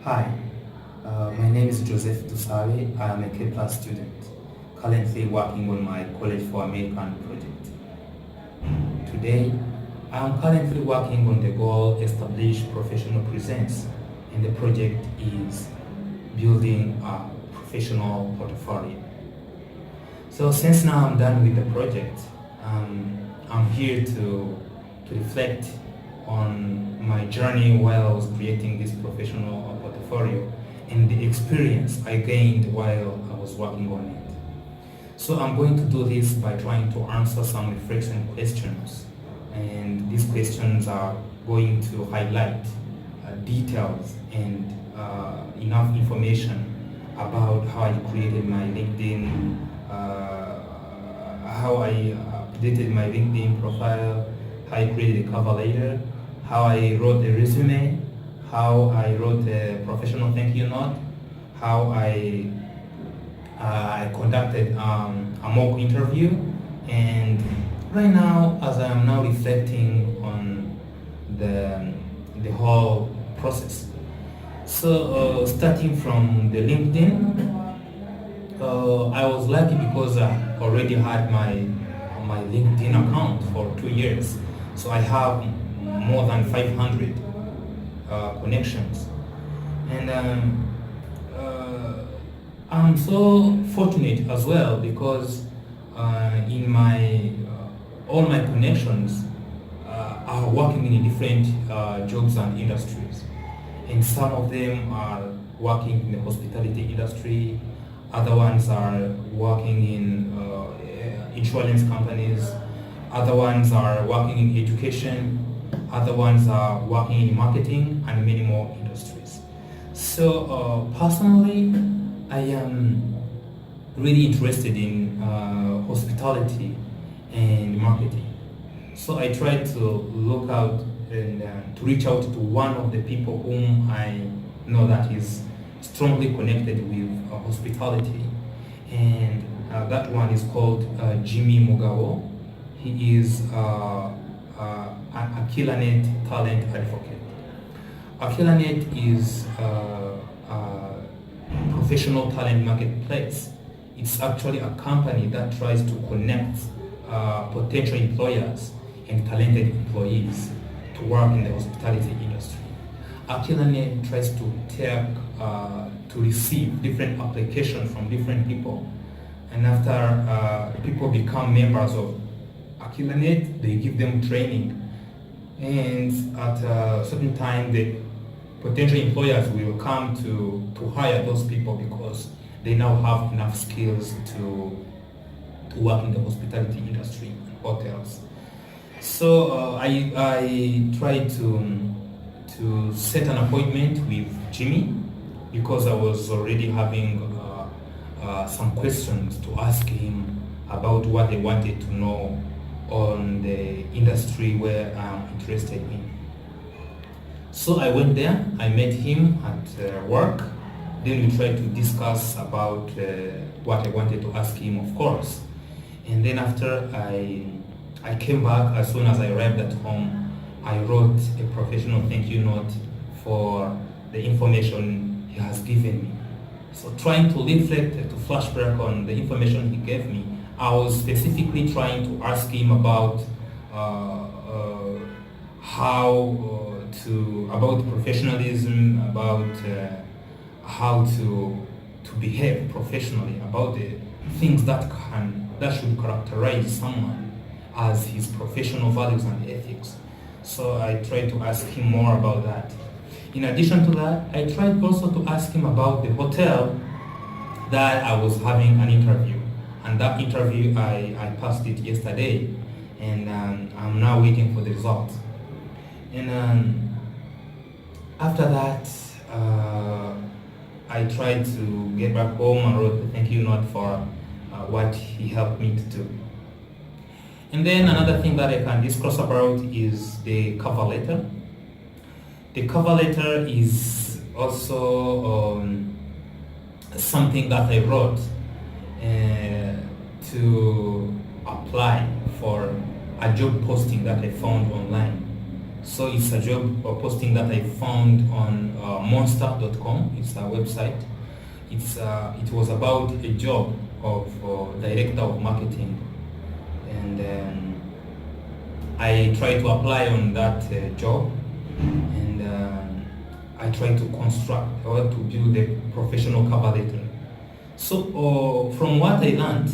Hi, my name is Dusabe. I am a K-plus student, currently working on my College for American project. Today, I am currently working on the goal Establish Professional Presence, and the project is building a professional portfolio. So since now I'm done with the project, I'm here to reflect on my journey while I was creating this professional portfolio and the experience I gained while I was working on it. So I'm going to do this by trying to answer some reflection questions, and these questions are going to highlight details and enough information about how I created my LinkedIn, how I updated my LinkedIn profile, how I created a cover letter, how I wrote a resume, how I wrote a professional thank you note, how I conducted a mock interview, and right now, as I am now reflecting on the whole process. So starting from the LinkedIn, I was lucky because I already had my LinkedIn account for 2 years. So I have more than 500 connections. And I'm so fortunate as well because in my all my connections are working in different jobs and industries. And some of them are working in the hospitality industry, other ones are working in insurance companies, other ones are working in education, other ones are working in marketing, and many more industries. So personally, I am really interested in hospitality and marketing. So I try to look out and to reach out to one of the people whom I know that is strongly connected with hospitality, and that one is called Jimmy Mugabo. He is a Killanet talent advocate. Killanet is a professional talent marketplace. It's actually a company that tries to connect potential employers and talented employees to work in the hospitality industry. Killanet tries to take to receive different applications from different people, and after people become members of Killanet, they give them training, and at a certain time the potential employers will come to hire those people because they now have enough skills to work in the hospitality industry and hotels. So I tried to set an appointment with Jimmy because I was already having some questions to ask him about what they wanted to know on the industry where I'm interested in. So I went there, I met him at work, then we tried to discuss about what I wanted to ask him, of course. And then after I came back, as soon as I arrived at home, I wrote a professional thank you note for the information he has given me. So trying to reflect, to flashback on the information he gave me, I was specifically trying to ask him about about professionalism, about how to behave professionally, about the things that should characterize someone as his professional values and ethics. So I tried to ask him more about that. In addition to that, I tried also to ask him about the hotel that I was having an interview. And that interview, I passed it yesterday, and I'm now waiting for the results. And after that, I tried to get back home and wrote a thank you note for what he helped me to do. And then another thing that I can discuss about is the cover letter. The cover letter is also something that I wrote to apply for a job posting that I found online. So it's a job posting that I found on monster.com. It's a website. It was about a job of director of marketing, and I tried to apply on that job, and I tried to construct or to build a professional cover letter. So from what I learned,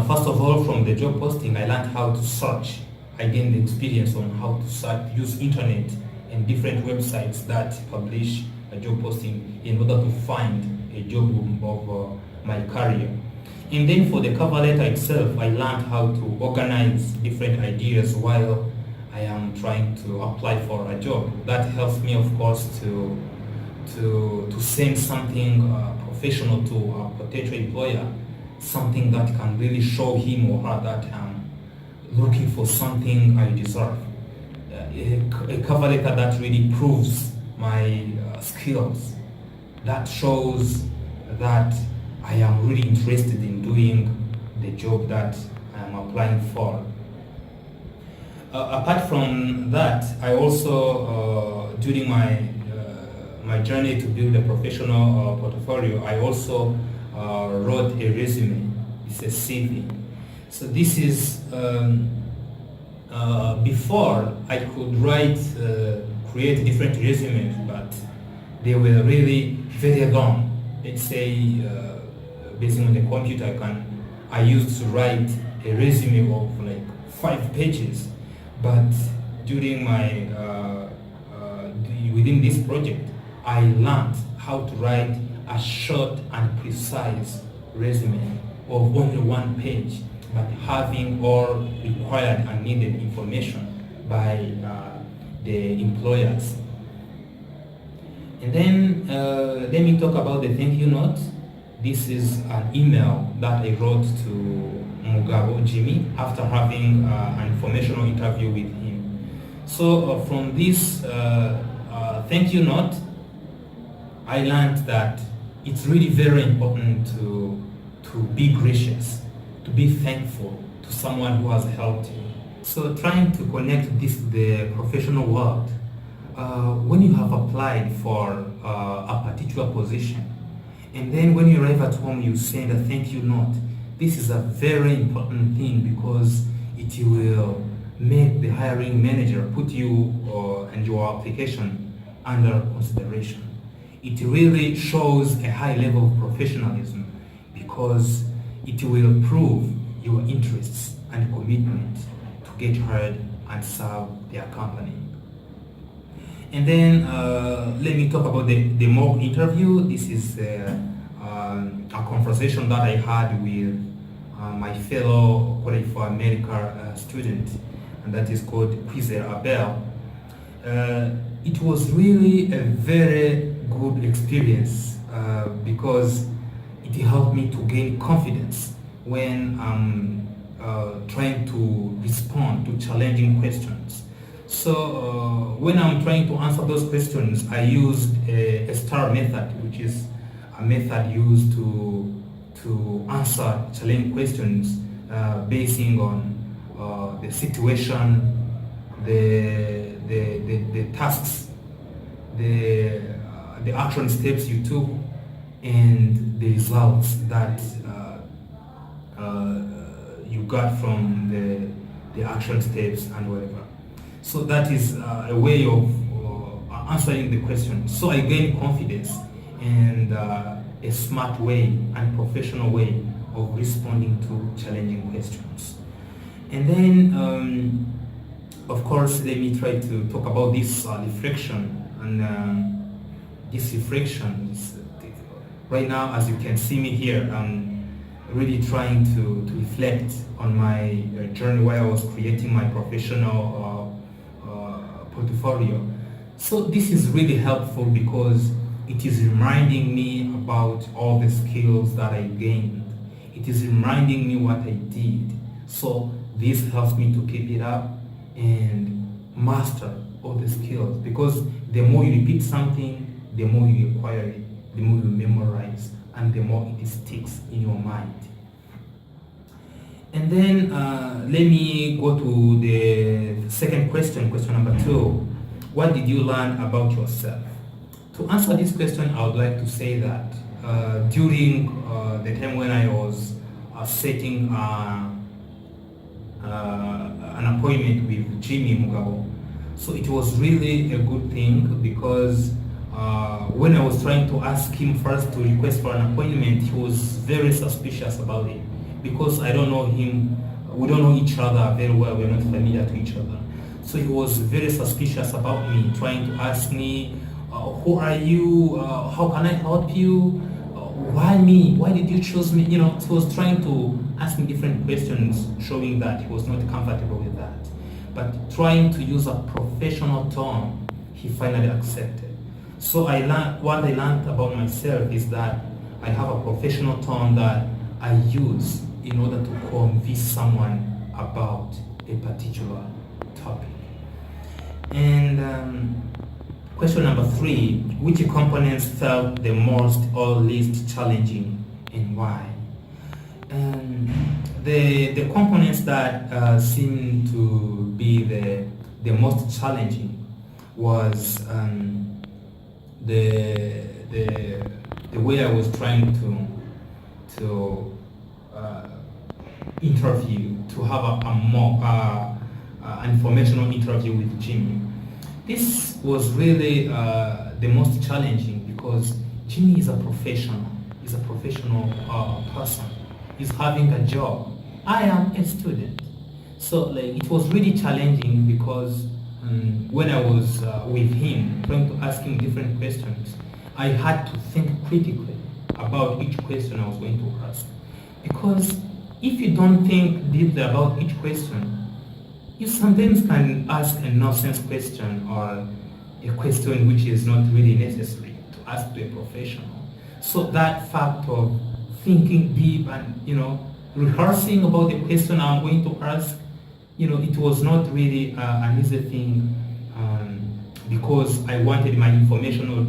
first of all, from the job posting, I learned how to search. I gained experience on how to search, use internet and different websites that publish a job posting in order to find a job of my career. And then for the cover letter itself, I learned how to organize different ideas while I am trying to apply for a job. That helps me, of course, to send something professional to a potential employer, something that can really show him or her that I'm looking for something I deserve. A cover letter that really proves my skills, that shows that I am really interested in doing the job that I am applying for. Apart from that, I also, during my journey to build a professional portfolio, I also wrote a resume. It's a CV. So this is before I could create different resumes, but they were really very long. Let's say, based on the computer, I used to write a resume of like 5 pages. But during my within this project, I learned how to write a short and precise resume of only 1 page, but having all required and needed information by the employers. And then let me talk about the thank you note. This is an email that I wrote to Mugabo Jimmy after having an informational interview with him. So from this thank you note, I learned that it's really very important to be gracious, to be thankful to someone who has helped you. So trying to connect this to the professional world, when you have applied for a particular position, and then when you arrive at home you send a thank you note, this is a very important thing because it will make the hiring manager put you and your application under consideration. It really shows a high level of professionalism because it will prove your interests and commitment to get hired and serve their company. And then let me talk about the mock interview. This is a conversation that I had with my fellow College for America student, and that is called Quizer Abel. It was really a very good experience because it helped me to gain confidence when I'm trying to respond to challenging questions. So when I'm trying to answer those questions, I used a STAR method, which is a method used to answer challenging questions basing on the situation, the tasks, the action steps you took, and the results that you got from the action steps and whatever. So that is a way of answering the question. So I gained confidence and a smart way and professional way of responding to challenging questions. And then, of course, let me try to talk about this reflection. And this reflection is, right now, as you can see me here, I'm really trying to reflect on my journey while I was creating my professional portfolio. So this is really helpful because it is reminding me about all the skills that I gained. It is reminding me what I did. So this helps me to keep it up and master all the skills, because the more you repeat something, the more you acquire it, the more you memorize, and the more it sticks in your mind. And then let me go to the second question, question number 2. What did you learn about yourself? To answer this question, I would like to say that during the time when I was setting an appointment with Jimmy Mugabo, so it was really a good thing because when I was trying to ask him first to request for an appointment, he was very suspicious about it because I don't know him, we don't know each other very well, we're not familiar to each other. So he was very suspicious about me, trying to ask me, who are you, how can I help you, why me, why did you choose me, he was trying to ask me different questions, showing that he was not comfortable with that. But trying to use a professional tone, he finally accepted. So what I learned about myself is that I have a professional tone that I use in order to convince someone about a particular topic. And question number 3, which components felt the most or least challenging and why? The components that seem to be the most challenging was the way I was trying to interview, to have a more informational interview with Jimmy. This was really the most challenging because Jimmy is a professional. He's a professional person. He's having a job. I am a student. So it was really challenging because when I was with him, trying to ask him different questions, I had to think critically about each question I was going to ask. Because if you don't think deeply about each question, you sometimes can ask a nonsense question or a question which is not really necessary to ask to a professional. So that fact of thinking deep and rehearsing about the question I'm going to ask, it was not really an easy thing because I wanted my informational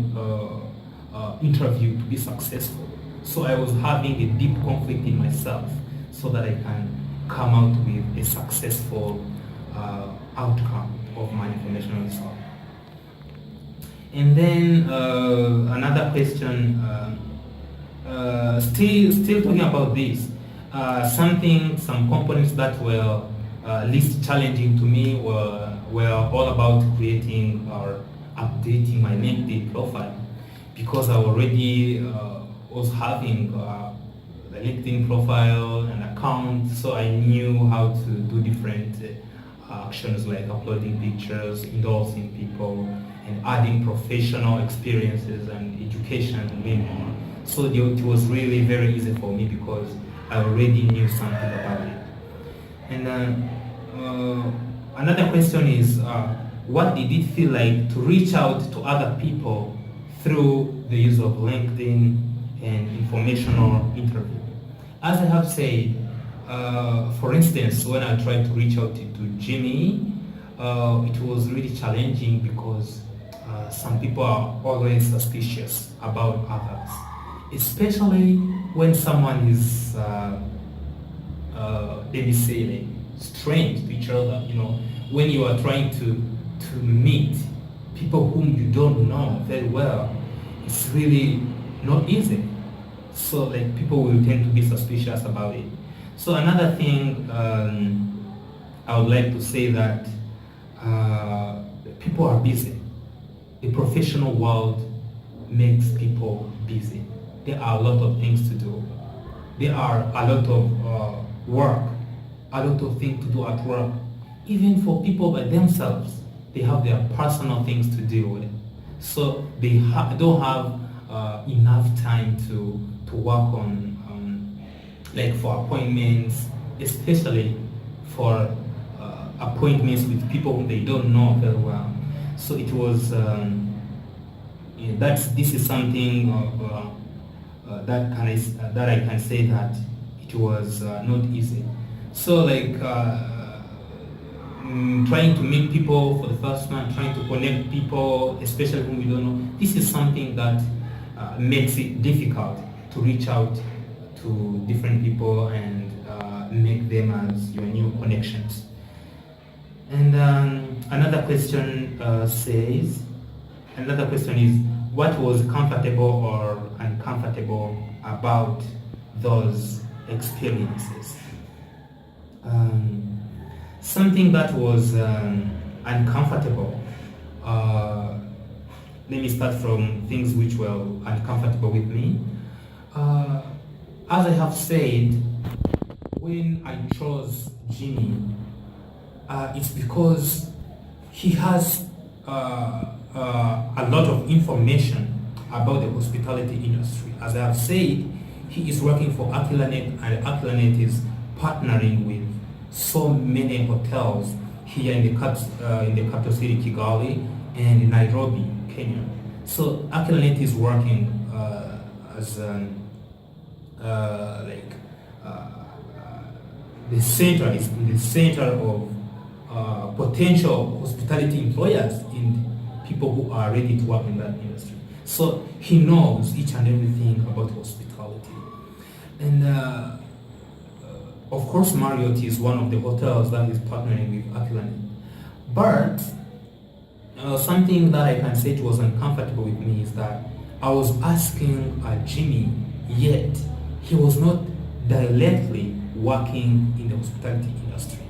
interview to be successful. So I was having a deep conflict in myself so that I can come out with a successful outcome of my informational result. And then another question, still talking about this, some components that were least challenging to me were all about creating or updating my LinkedIn profile because I already was having a LinkedIn profile and account, so I knew how to do different actions like uploading pictures, endorsing people, and adding professional experiences and education and many more. So it was really very easy for me because I already knew something about it. And another question is, what did it feel like to reach out to other people through the use of LinkedIn and informational interview? As I have said, for instance, when I tried to reach out to Jimmy, it was really challenging because some people are always suspicious about others, especially when someone is, let me say, strange to each other. When you are trying to meet people whom you don't know very well, it's really not easy. So people will tend to be suspicious about it. So another thing I would like to say that people are busy. The professional world makes people busy. There are a lot of things to do. There are a lot of work, a lot of things to do at work. Even for people by themselves, they have their personal things to deal with. So they don't have enough time to work on for appointments, especially for appointments with people whom they don't know very well. So it was this is something of that I can say that it was not easy. So trying to meet people for the first time, trying to connect people, especially whom you don't know, this is something that makes it difficult to reach out to different people and make them as your new connections. And another question is, what was comfortable or uncomfortable about those experiences? Something that was uncomfortable. Let me start from things which were uncomfortable with me. As I have said, when I chose Jimmy, it's because he has a lot of information about the hospitality industry. As I have said, he is working for Aquilanet, and Aquilanet is partnering with so many hotels here in the capital city, Kigali, and in Nairobi, Kenya. So Aquilanet is working as the center, is in the center of potential hospitality employers and people who are ready to work in that industry. So he knows each and everything about hospitality. And of course, Marriott is one of the hotels that is partnering with Aquilanet. But something that I can say it was uncomfortable with me is that I was asking Jimmy, yet he was not directly working in the hospitality industry.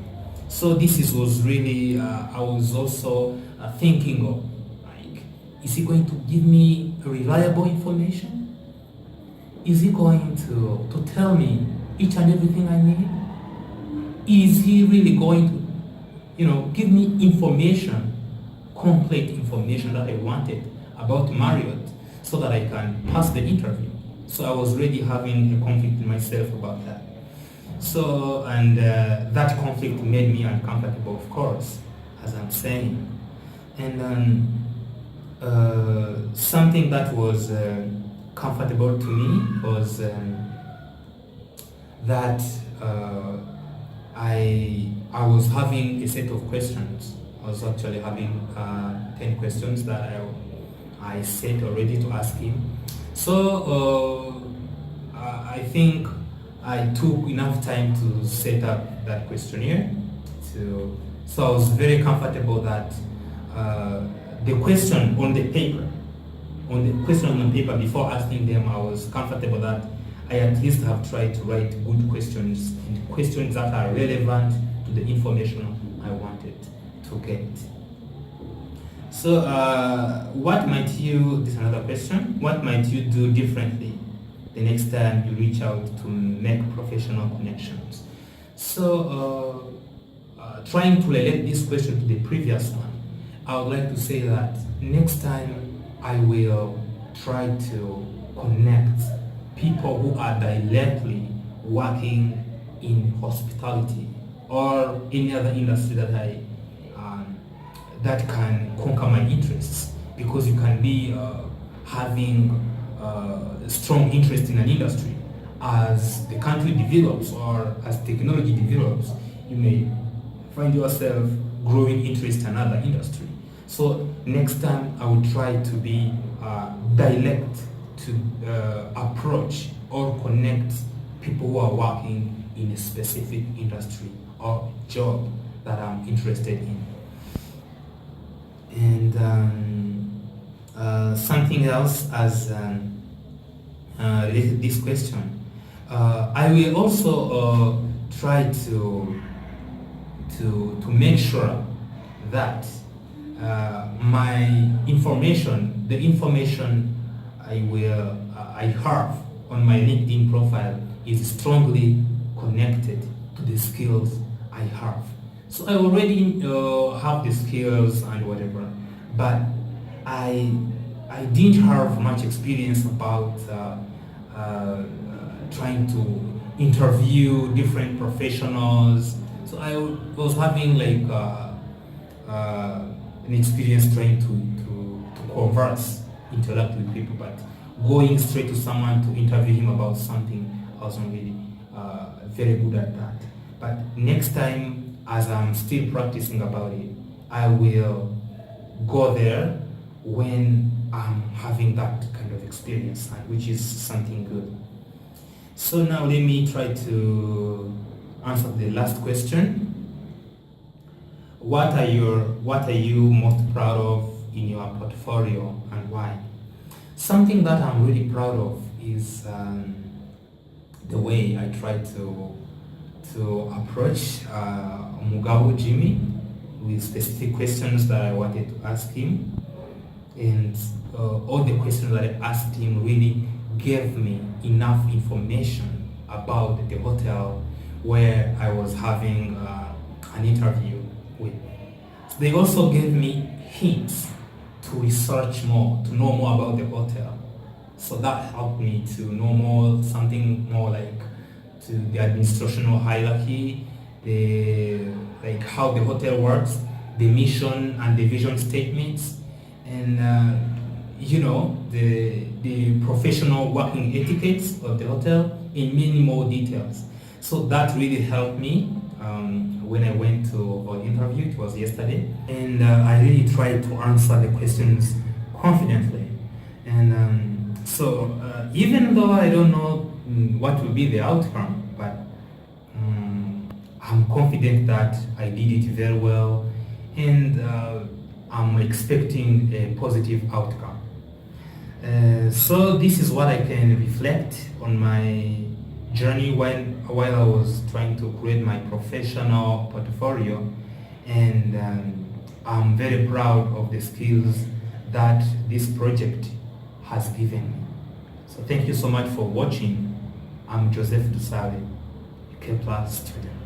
So this was really, I was also thinking of, like, is he going to give me reliable information? Is he going to tell me each and everything I need? Is he really going to, give me information, complete information that I wanted about Marriott so that I can pass the interview? So I was really having a conflict in myself about that. So, and that conflict made me uncomfortable, of course, as I'm saying. And something that was comfortable to me was that I was having a set of questions. I was actually having 10 questions that I set already to ask him. So I think I took enough time to set up that questionnaire. So I was very comfortable that the question on the paper, before asking them, I was comfortable that I at least have tried to write good questions, and questions that are relevant to the information I wanted to get. So this is another question, what might you do differently the next time you reach out to make professional connections? So trying to relate this question to the previous one, I would like to say that next time I will try to connect people who are directly working in hospitality or any other industry that can conquer my interests, because you can be having strong interest in an industry. As the country develops or as technology develops, you may find yourself growing interest in another industry. So next time I will try to be direct to approach or connect people who are working in a specific industry or job that I'm interested in. And something else as related to this question, I will also try to make sure that my information, the information I have on my LinkedIn profile, is strongly connected to the skills I have. So I already have the skills and whatever, but I didn't have much experience about trying to interview different professionals. So I was having like an experience trying to converse, interact with people, but going straight to someone to interview him about something, I wasn't really very good at that. But next time, as I'm still practicing about it, I will go there when I'm having that kind of experience, which is something good. So now let me try to answer the last question. What are you most proud of in your portfolio and why? Something that I'm really proud of is the way I try to approach Mugabo Jimmy with specific questions that I wanted to ask him, and all the questions that I asked him really gave me enough information about the hotel where I was having an interview with. So they also gave me hints to research more, to know more about the hotel. So that helped me to know more, something more like to the administrational hierarchy, like how the hotel works, the mission and the vision statements, and the professional working etiquettes of the hotel in many more details. So that really helped me when I went to our interview. It was yesterday, and I really tried to answer the questions confidently. And even though I don't know what will be the outcome, but I'm confident that I did it very well, and I'm expecting a positive outcome. So this is what I can reflect on my journey while I was trying to create my professional portfolio, and I'm very proud of the skills that this project has given me. So thank you so much for watching. I'm Joseph Dusabe, K+ student.